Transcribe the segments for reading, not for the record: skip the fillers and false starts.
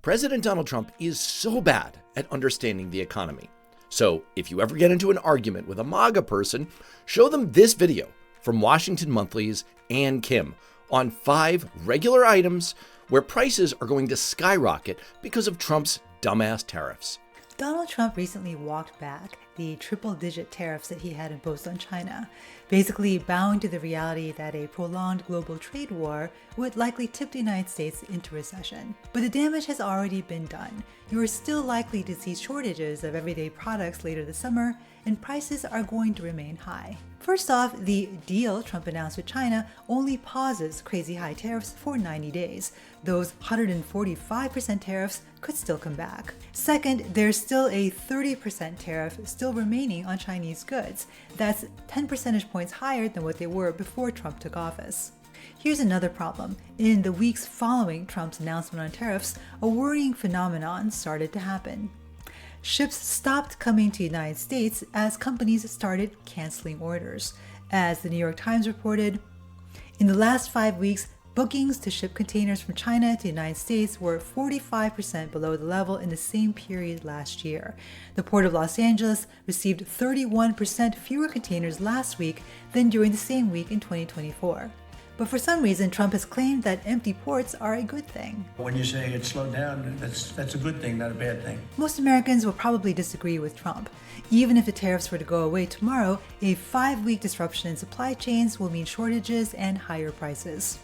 President Donald Trump is so bad at understanding the economy. So if you ever get into an argument with a MAGA person, show them this video from Washington Monthly's Ann Kim on 5 regular items where prices are going to skyrocket because of Trump's dumbass tariffs. Donald Trump recently walked back the triple-digit tariffs that he had imposed on China, basically bowing to the reality that a prolonged global trade war would likely tip the United States into recession. But the damage has already been done. You are still likely to see shortages of everyday products later this summer, and prices are going to remain high. First off, the deal Trump announced with China only pauses crazy high tariffs for 90 days. Those 145% tariffs could still come back. Second, there's still a 30% tariff still remaining on Chinese goods. That's 10 percentage points higher than what they were before Trump took office. Here's another problem. In the weeks following Trump's announcement on tariffs, a worrying phenomenon started to happen. Ships stopped coming to the United States as companies started canceling orders. As the New York Times reported, in the last 5 weeks, bookings to ship containers from China to the United States were 45% below the level in the same period last year. The Port of Los Angeles received 31% fewer containers last week than during the same week in 2024. But for some reason, Trump has claimed that empty ports are a good thing. When you say it slowed down, that's a good thing, not a bad thing. Most Americans will probably disagree with Trump. Even if the tariffs were to go away tomorrow, a 5-week disruption in supply chains will mean shortages and higher prices.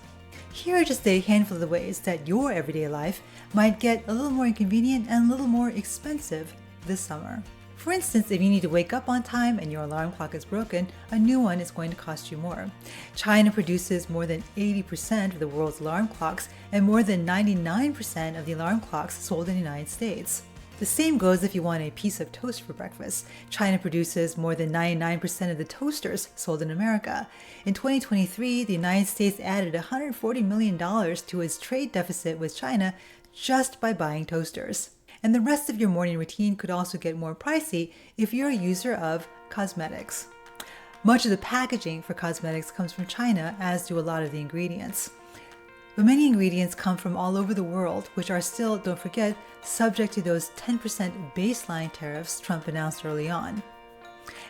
Here are just a handful of the ways that your everyday life might get a little more inconvenient and a little more expensive this summer. For instance, if you need to wake up on time and your alarm clock is broken, a new one is going to cost you more. China produces more than 80% of the world's alarm clocks and more than 99% of the alarm clocks sold in the United States. The same goes if you want a piece of toast for breakfast. China produces more than 99% of the toasters sold in America. In 2023, the United States added $140 million to its trade deficit with China just by buying toasters. And the rest of your morning routine could also get more pricey if you're a user of cosmetics. Much of the packaging for cosmetics comes from China, as do a lot of the ingredients. But many ingredients come from all over the world, which are still, don't forget, subject to those 10% baseline tariffs Trump announced early on.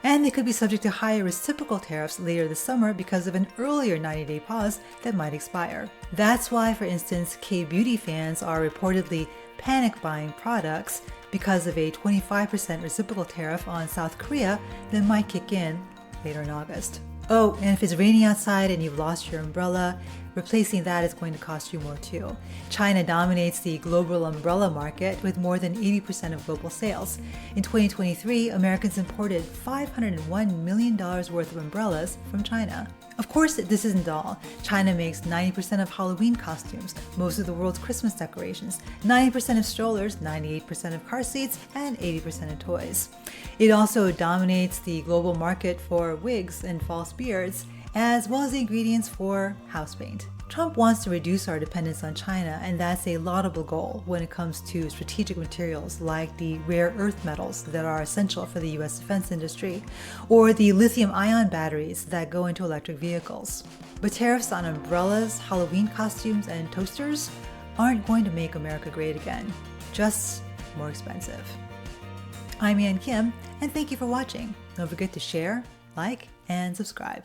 And they could be subject to higher reciprocal tariffs later this summer because of an earlier 90-day pause that might expire. That's why, for instance, K-beauty fans are reportedly panic buying products because of a 25% reciprocal tariff on South Korea that might kick in later in August. Oh, and if it's raining outside and you've lost your umbrella, replacing that is going to cost you more too. China dominates the global umbrella market with more than 80% of global sales. In 2023, Americans imported $501 million worth of umbrellas from China. Of course, this isn't all. China makes 90% of Halloween costumes, most of the world's Christmas decorations, 90% of strollers, 98% of car seats, and 80% of toys. It also dominates the global market for wigs and false beards, as well as the ingredients for house paint. Trump wants to reduce our dependence on China, and that's a laudable goal when it comes to strategic materials like the rare earth metals that are essential for the US defense industry, or the lithium-ion batteries that go into electric vehicles. But tariffs on umbrellas, Halloween costumes, and toasters aren't going to make America great again, just more expensive. I'm Ann Kim, and thank you for watching. Don't forget to share, like, and subscribe.